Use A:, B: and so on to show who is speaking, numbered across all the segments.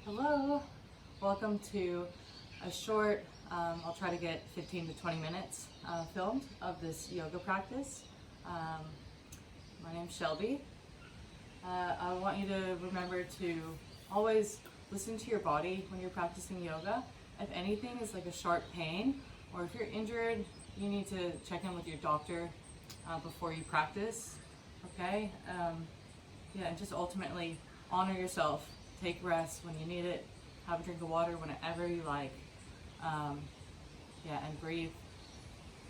A: Hello, welcome to a short, I'll try to get 15 to 20 minutes filmed of this yoga practice. My name's Shelby. I want you to remember to always listen to your body when you're practicing yoga. If anything is like a sharp pain, or if you're injured, you need to check in with your doctor before you practice, okay? And just ultimately honor yourself. Take rest when you need it. Have a drink of water whenever you like. And breathe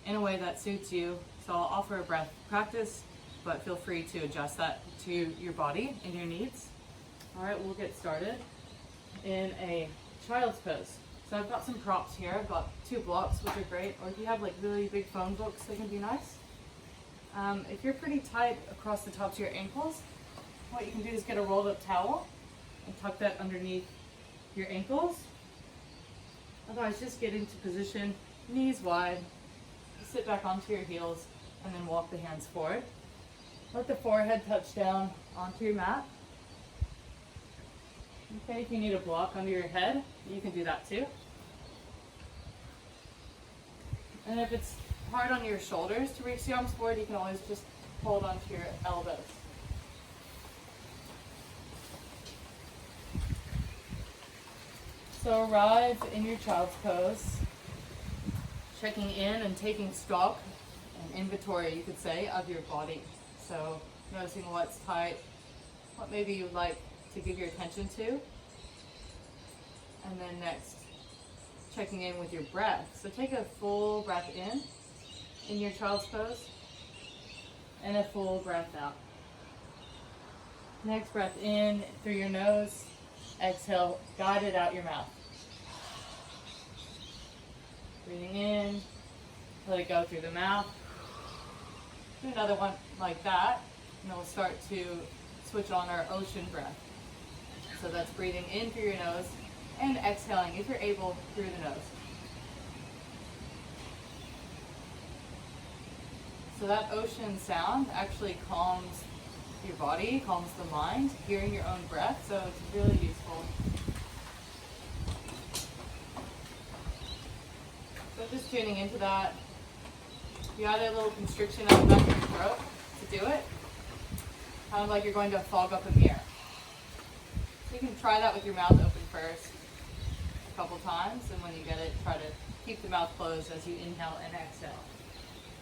A: in a way that suits you. So I'll offer a breath practice, but feel free to adjust that to your body and your needs. All right, we'll get started in a child's pose. So I've got some props here. I've got 2 blocks, which are great. Or if you have like really big phone books, they can be nice. If you're pretty tight across the tops of your ankles, what you can do is get a rolled up towel and tuck that underneath your ankles. Otherwise, just get into position, knees wide, sit back onto your heels, and then walk the hands forward. Let the forehead touch down onto your mat. Okay, if you need a block under your head, you can do that too. And if it's hard on your shoulders to reach the arms forward, you can always just hold onto your elbows. So arrive in your child's pose, checking in and taking stock, an inventory you could say, of your body. So noticing what's tight, what maybe you'd like to give your attention to. And then next, checking in with your breath. So take a full breath in your child's pose, and a full breath out. Next breath in through your nose, exhale, guide it out your mouth. Breathing in, let it go through the mouth. Do another one like that, and then we'll start to switch on our ocean breath. So that's breathing in through your nose and exhaling, if you're able, through the nose. So that ocean sound actually calms your body, calms the mind, hearing your own breath, so it's really useful. So just tuning into that. You add a little constriction at the back of your throat to do it. Kind of like you're going to fog up a mirror. So you can try that with your mouth open first a couple times, and when you get it, try to keep the mouth closed as you inhale and exhale.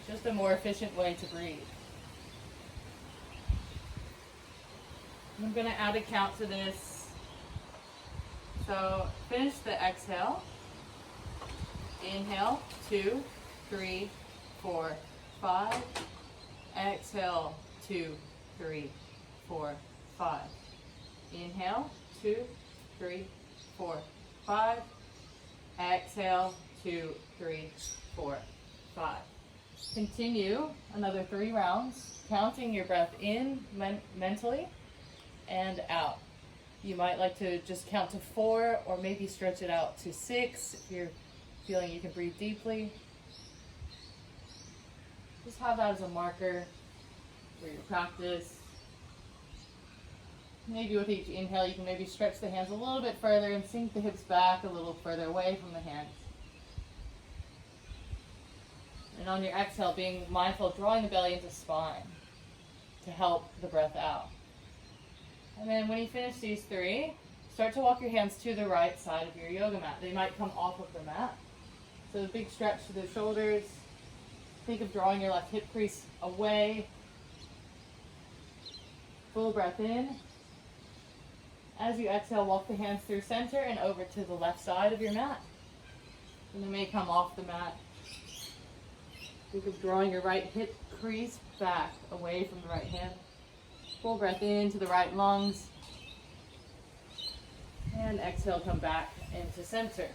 A: Just a more efficient way to breathe. I'm going to add a count to this. So finish the exhale. Inhale, 2, 3, 4, 5. Exhale, 2, 3, 4, 5. Inhale, 2, 3, 4, 5. Exhale, 2, 3, 4, 5. Continue another 3 rounds, counting your breath in mentally and out. You might like to just count to 4, or maybe stretch it out to 6 if you're feeling you can breathe deeply. Just have that as a marker for your practice. Maybe with each inhale, you can maybe stretch the hands a little bit further and sink the hips back a little further away from the hands. And on your exhale, being mindful of drawing the belly into spine to help the breath out. And then when you finish these 3, start to walk your hands to the right side of your yoga mat. They might come off of the mat. So a big stretch to the shoulders. Think of drawing your left hip crease away. Full breath in. As you exhale, walk the hands through center and over to the left side of your mat. And they may come off the mat. Think of drawing your right hip crease back away from the right hand. Full breath into the right lungs. And exhale, come back into center.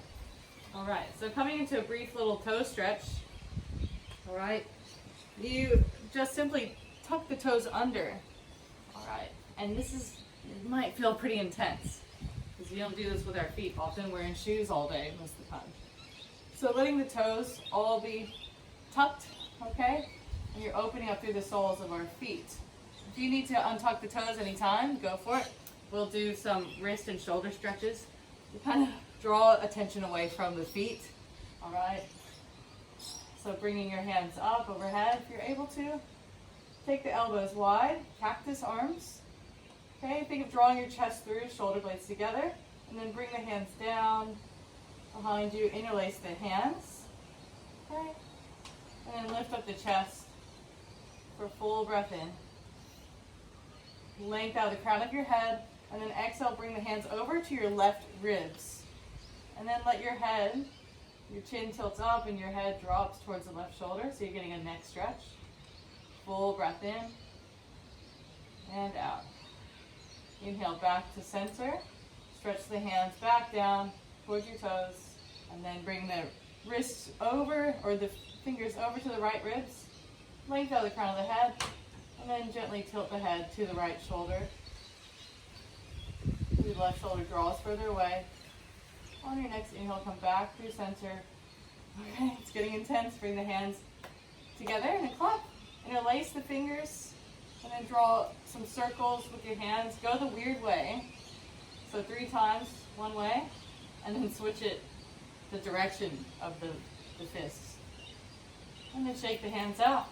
A: All right, so coming into a brief little toe stretch. All right, you just simply tuck the toes under. All right, and it might feel pretty intense because we don't do this with our feet. Often we're in shoes all day most of the time. So letting the toes all be tucked, okay? And you're opening up through the soles of our feet. If you need to untuck the toes anytime, go for it. We'll do some wrist and shoulder stretches You kind of draw attention away from the feet. All right. So bringing your hands up overhead if you're able to. Take the elbows wide, cactus arms. Okay, think of drawing your chest through, shoulder blades together, and then bring the hands down behind you, interlace the hands. Okay, and then lift up the chest for a full breath in. Length out the crown of your head, and then exhale, bring the hands over to your left ribs. And then let your head, your chin tilts up and your head drops towards the left shoulder, so you're getting a neck stretch. Full breath in and out. Inhale back to center. Stretch the hands back down towards your toes, and then bring the wrists over, or the fingers over to the right ribs. Length out the crown of the head, and then gently tilt the head to the right shoulder. The left shoulder draws further away. On your next inhale, come back through center. Okay, it's getting intense. Bring the hands together and a clap. Interlace the fingers, and then draw some circles with your hands. Go the weird way. So 3 times one way, and then switch it the direction of the fists. And then shake the hands out.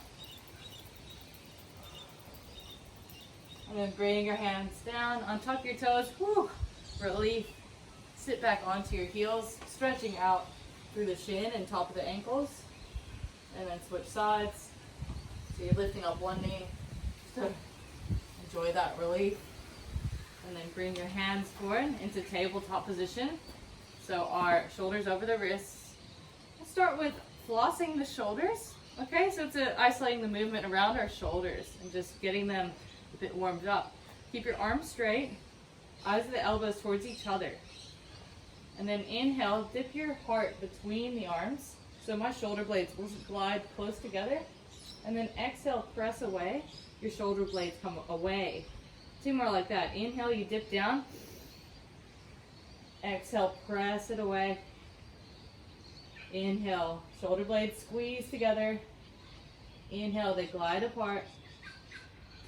A: And then bring your hands down, untuck your toes, whew, relief. Sit back onto your heels, stretching out through the shin and top of the ankles. And then switch sides. So you're lifting up one knee to enjoy that relief. And then bring your hands forward into tabletop position. So our shoulders over the wrists. We'll start with flossing the shoulders. Okay, so it's isolating the movement around our shoulders and just getting them a bit warmed up. Keep your arms straight, eyes of the elbows towards each other. And then inhale, dip your heart between the arms. So my shoulder blades will glide close together. And then exhale, press away. Your shoulder blades come away. 2 more like that. Inhale, you dip down. Exhale, press it away. Inhale, shoulder blades squeeze together. Inhale, they glide apart.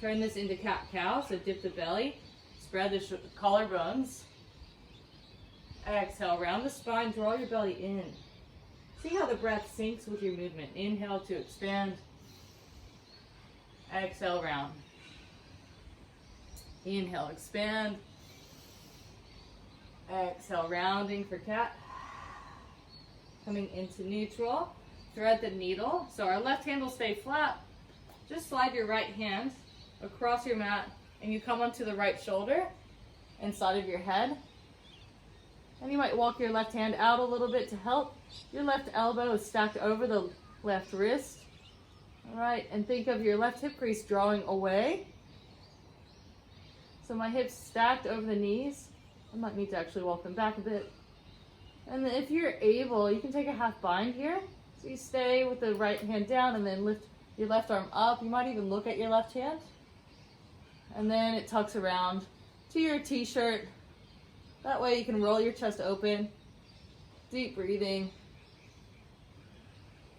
A: Turn this into cat-cow, so dip the belly. Spread the collarbones. Exhale, round the spine, draw your belly in. See how the breath syncs with your movement. Inhale to expand. Exhale, round. Inhale, expand. Exhale, rounding for cat. Coming into neutral. Thread the needle. So our left hand will stay flat. Just slide your right hand across your mat, and you come onto the right shoulder and side of your head. And you might walk your left hand out a little bit to help. Your left elbow is stacked over the left wrist. All right, and think of your left hip crease drawing away. So my hips stacked over the knees. I might need to actually walk them back a bit. And then if you're able, you can take a half bind here. So you stay with the right hand down and then lift your left arm up. You might even look at your left hand. And then it tucks around to your t-shirt. That way you can roll your chest open. Deep breathing.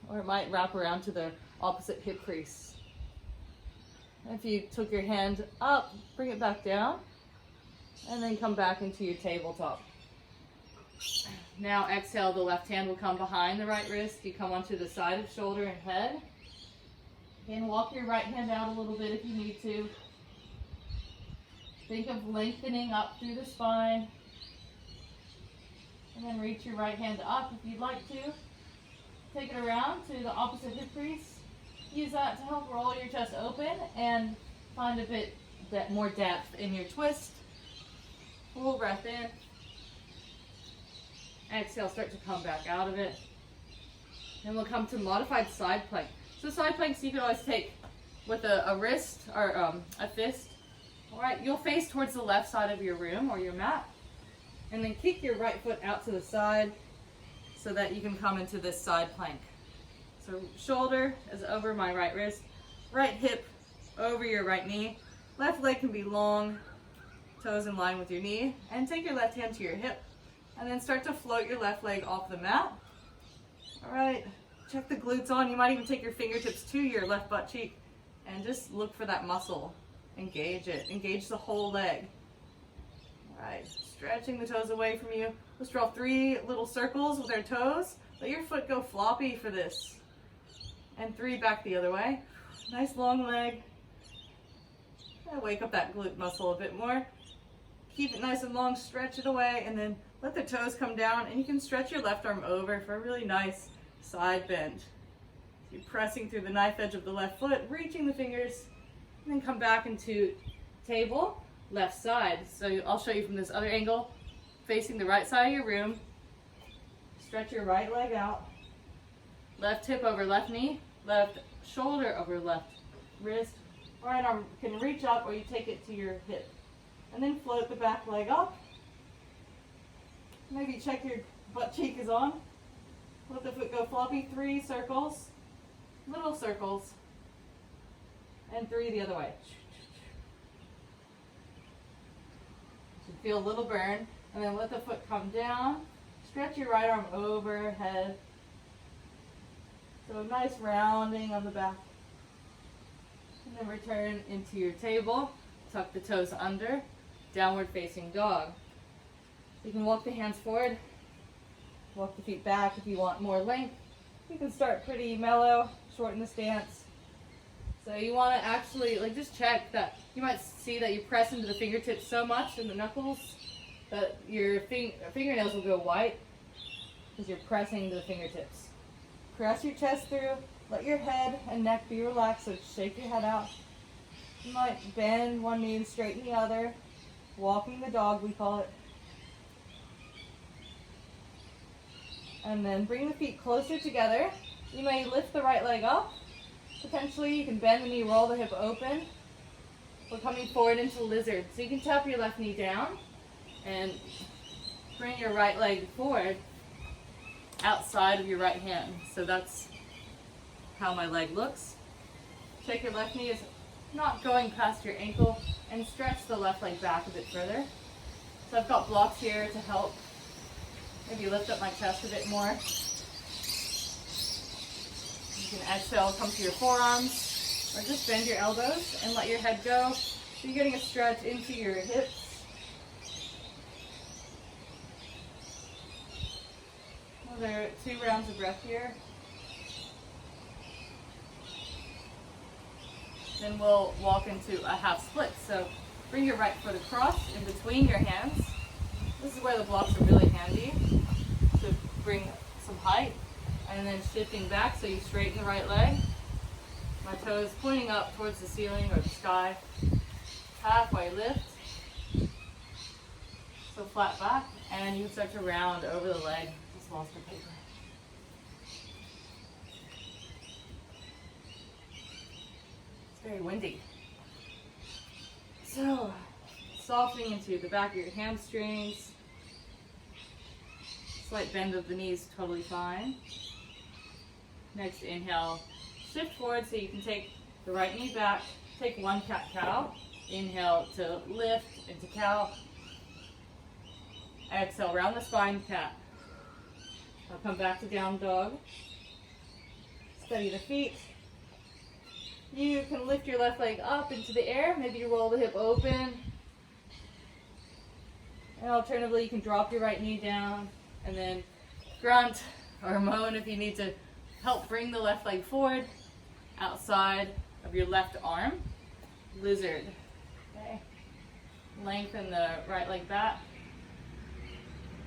A: Or it might wrap around to the opposite hip crease. If you took your hand up, bring it back down, and then come back into your tabletop. Now exhale, the left hand will come behind the right wrist. You come onto the side of shoulder and head. Again, walk your right hand out a little bit if you need to. Think of lengthening up through the spine. And then reach your right hand up if you'd like to. Take it around to the opposite hip crease. Use that to help roll your chest open and find a bit more depth in your twist. Full breath in. Exhale, start to come back out of it. Then we'll come to modified side plank. So side planks you can always take with a wrist or a fist. All right, you'll face towards the left side of your room or your mat. And then kick your right foot out to the side so that you can come into this side plank. So shoulder is over my right wrist, right hip over your right knee. Left leg can be long, toes in line with your knee. And take your left hand to your hip. And then start to float your left leg off the mat. All right, check the glutes on. You might even take your fingertips to your left butt cheek and just look for that muscle. Engage it. Engage the whole leg. All right, stretching the toes away from you. Let's draw 3 little circles with our toes. Let your foot go floppy for this. And 3 back the other way. Nice long leg. And wake up that glute muscle a bit more. Keep it nice and long, stretch it away, and then let the toes come down, and you can stretch your left arm over for a really nice side bend. You're pressing through the knife edge of the left foot, reaching the fingers, and then come back into table, left side. So I'll show you from this other angle, facing the right side of your room. Stretch your right leg out, left hip over left knee, left shoulder over left wrist. Right arm can reach up, or you take it to your hip. And then float the back leg up. Maybe check your butt cheek is on. Let the foot go floppy. 3 circles, little circles, and 3 the other way. Should feel a little burn. And then let the foot come down. Stretch your right arm overhead. So a nice rounding of the back. And then return into your table. Tuck the toes under. Downward facing dog. You can walk the hands forward, walk the feet back if you want more length. You can start pretty mellow, shorten the stance. So you want to actually just check that. You might see that you press into the fingertips so much in the knuckles that your fingernails will go white because you're pressing to the fingertips. Press your chest through, let your head and neck be relaxed, so shake your head out. You might bend one knee and straighten the other. Walking the dog, we call it. And then bring the feet closer together. You may lift the right leg up. Potentially you can bend the knee, roll the hip open. We're coming forward into lizard. So you can tap your left knee down and bring your right leg forward outside of your right hand. So that's how my leg looks. Check your left knee is not going past your ankle, and stretch the left leg back a bit further. So I've got blocks here to help maybe lift up my chest a bit more. You can exhale, come to your forearms, or just bend your elbows and let your head go. So you're getting a stretch into your hips. Another 2 rounds of breath here. Then we'll walk into a half split. So bring your right foot across in between your hands. This is where the blocks are really handy to bring some height. And then shifting back so you straighten the right leg. My toes pointing up towards the ceiling or the sky. Halfway lift. So flat back, and you can start to round over the leg. Just lost the paper. Very windy. So, softening into the back of your hamstrings. Slight bend of the knees, totally fine. Next inhale, shift forward so you can take the right knee back. Take 1 cat-cow. Inhale to lift into cow. Exhale, round the spine, cat. I'll come back to down dog. Steady the feet. You can lift your left leg up into the air. Maybe you roll the hip open. And alternatively, you can drop your right knee down and then grunt or moan if you need to help bring the left leg forward outside of your left arm. Lizard. Okay. Lengthen the right leg back.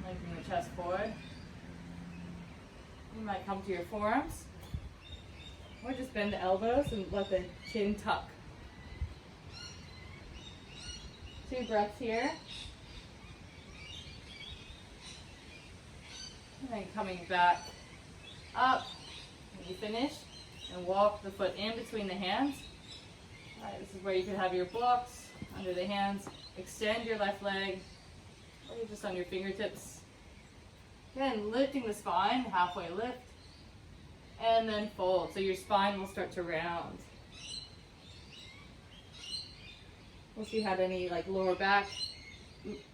A: Lengthen the chest forward. You might come to your forearms. Or just bend the elbows and let the chin tuck. 2 breaths here. And then coming back up when you finish, and walk the foot in between the hands. All right, this is where you can have your blocks under the hands. Extend your left leg, or you're just on your fingertips. Again, lifting the spine, halfway lift. And then fold, so your spine will start to round. If you had any lower back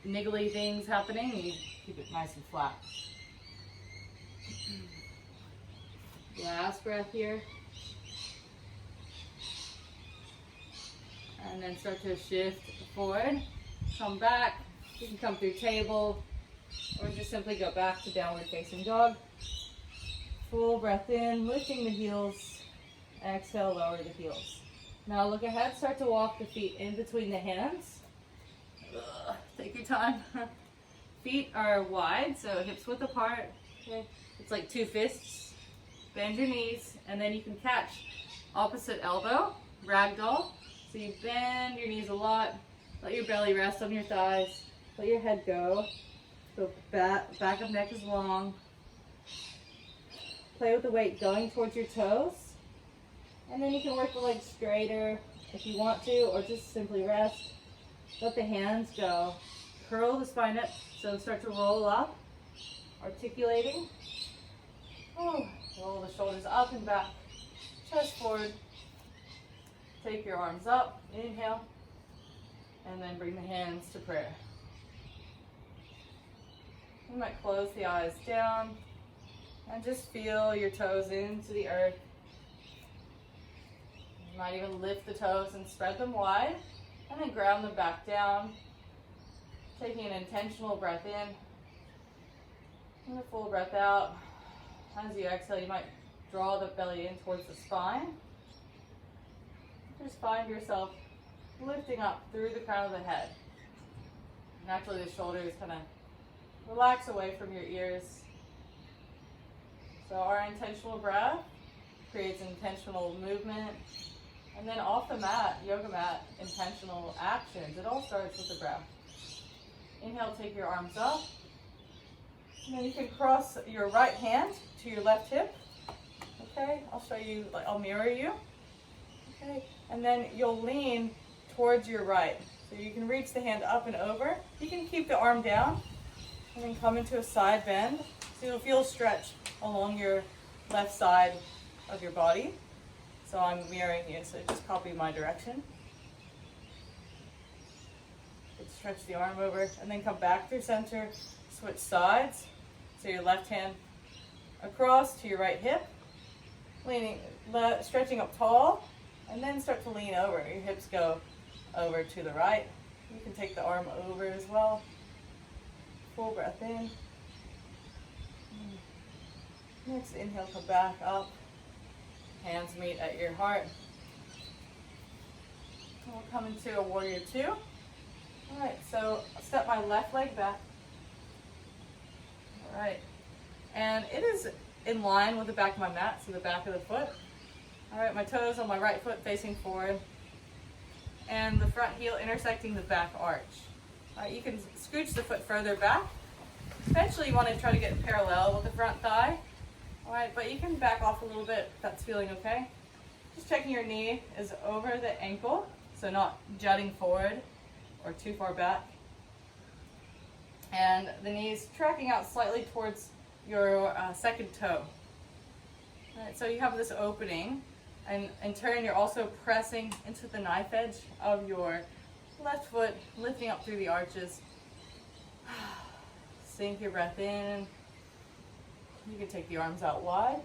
A: niggly things happening, you keep it nice and flat. Last breath here. And then start to shift forward. Come back, You can come through table or just simply go back to downward facing dog. Full breath in, lifting the heels. Exhale, lower the heels. Now look ahead, start to walk the feet in between the hands. Take your time. Feet are wide, so hips width apart. Okay. It's like two fists. Bend your knees, and then you can catch opposite elbow, ragdoll. So you bend your knees a lot. Let your belly rest on your thighs. Let your head go. So back of neck is long. Play with the weight going towards your toes. And then you can work the legs straighter if you want to, or just simply rest. Let the hands go. Curl the spine up, so start to roll up, articulating. Roll the shoulders up and back, chest forward. Take your arms up, inhale, and then bring the hands to prayer. You might close the eyes down and just feel your toes into the earth. You might even lift the toes and spread them wide, and then ground them back down. Taking an intentional breath in and a full breath out. As you exhale, you might draw the belly in towards the spine. Just find yourself lifting up through the crown of the head. Naturally, the shoulders kind of relax away from your ears. So our intentional breath creates intentional movement. And then off the mat, yoga mat, intentional actions. It all starts with the breath. Inhale, take your arms up. And then you can cross your right hand to your left hip. Okay, I'll show you, I'll mirror you. Okay, and then you'll lean towards your right. So you can reach the hand up and over. You can keep the arm down and then come into a side bend. So you'll feel stretch along your left side of your body. So I'm mirroring you, so just copy my direction. Stretch the arm over and then come back through center, switch sides. So your left hand across to your right hip, stretching up tall, and then start to lean over. Your hips go over to the right. You can take the arm over as well. Full breath in. Next inhale, come back up. Hands meet at your heart. We'll come into a warrior two. All right, so I'll step my left leg back. All right, and it is in line with the back of my mat, so the back of the foot. All right, my toes on my right foot facing forward, and the front heel intersecting the back arch. All right, you can scooch the foot further back. Eventually, you want to try to get parallel with the front thigh. All right, but you can back off a little bit if that's feeling okay. Just checking your knee is over the ankle, so not jutting forward or too far back. And the knees tracking out slightly towards your second toe. All right, so you have this opening, and in turn you're also pressing into the knife edge of your left foot, lifting up through the arches. Sink your breath in. You can take the arms out wide.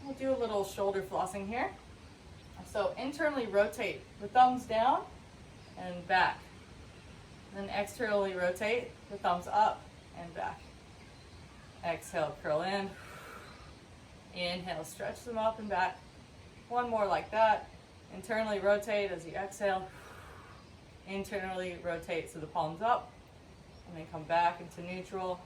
A: We'll do a little shoulder flossing here. So internally rotate the thumbs down and back. Then externally rotate the thumbs up and back. Exhale, curl in. Inhale, stretch them up and back. One more like that. Internally rotate as you exhale. Internally rotate so the palms up. And then come back into neutral.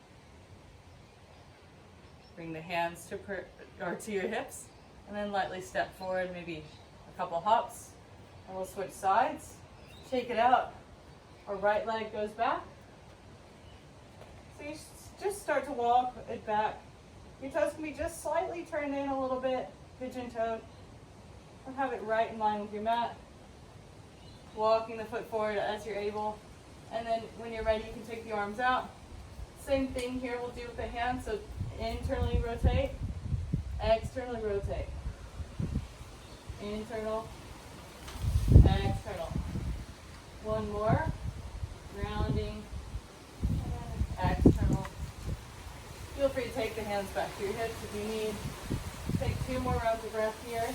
A: Bring the hands to your hips. And then lightly step forward, maybe a couple hops. And we'll switch sides. Shake it out. Our right leg goes back. So you just start to walk it back. Your toes can be just slightly turned in a little bit, pigeon-toed. And have it right in line with your mat. Walking the foot forward as you're able. And then when you're ready, you can take the arms out. Same thing here we'll do with the hands. So internally rotate, externally rotate. Internal, external. One more. Grounding, and external. Feel free to take the hands back to your hips if you need. Take 2 more rounds of breath here.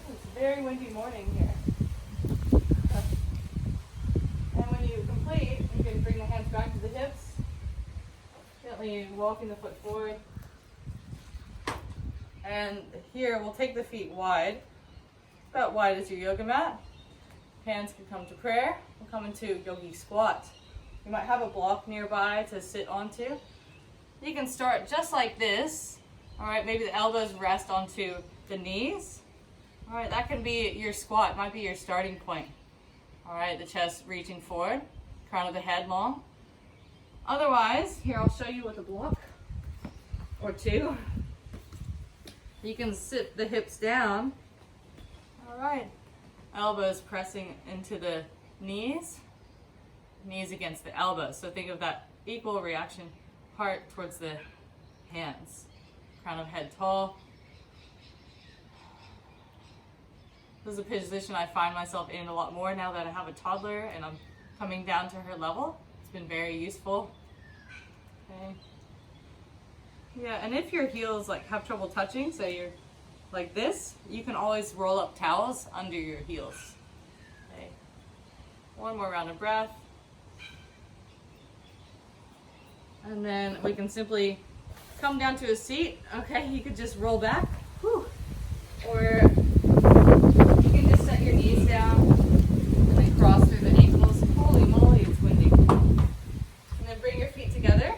A: It's a very windy morning here. And complete, you can bring the hands back to the hips, gently walking the foot forward. And here we'll take the feet wide, about wide as your yoga mat. Hands can come to prayer. We'll come into yogi squat. You might have a block nearby to sit onto. You can start just like this. All right, maybe the elbows rest onto the knees. All right, that can be your squat, might be your starting point. All right, the chest reaching forward, crown of the head long. Otherwise, here I'll show you with a block or two. You can sit the hips down. All right, elbows pressing into the knees, knees against the elbows. So think of that equal reaction, heart towards the hands. Crown of head tall. This is a position I find myself in a lot more now that I have a toddler and I'm coming down to her level. It's been very useful. Okay. Yeah, and if your heels like have trouble touching, so you're like this, you can always roll up towels under your heels. Okay. One more round of breath. And then we can simply come down to a seat. Okay, you could just roll back. Whew. Or you can just set your knees down and then cross through the ankles. Holy moly, it's windy. And then bring your feet together.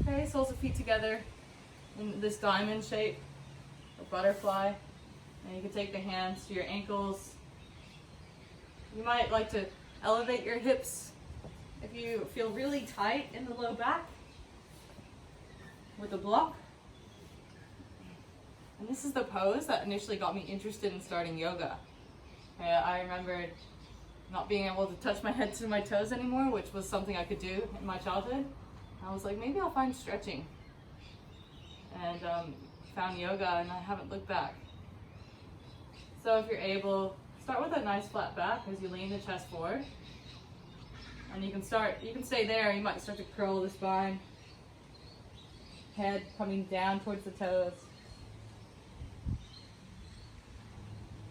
A: Okay, soles of feet together in this diamond shape or butterfly. And you can take the hands to your ankles. You might like to elevate your hips if you feel really tight in the low back with a block. And this is the pose that initially got me interested in starting yoga. I remembered not being able to touch my head to my toes anymore, which was something I could do in my childhood. I was like, maybe I'll find stretching. And found yoga and I haven't looked back. So if you're able, start with a nice flat back as you lean the chest forward. And you can stay there, you might start to curl the spine. Head coming down towards the toes.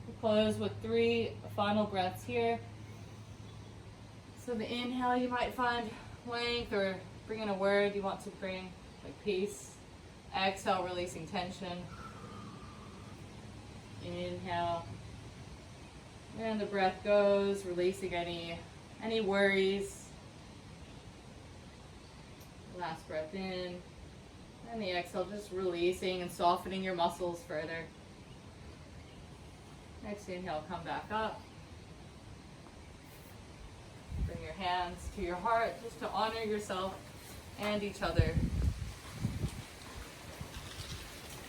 A: We'll close with 3 final breaths here. So the inhale, you might find length or bring in a word you want to bring, like peace. Exhale, releasing tension. Inhale. And the breath goes, releasing any worries. Last breath in. And the exhale, just releasing and softening your muscles further. Next inhale, come back up. Bring your hands to your heart just to honor yourself and each other.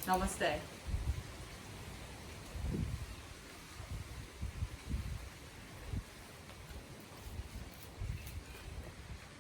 A: Namaste.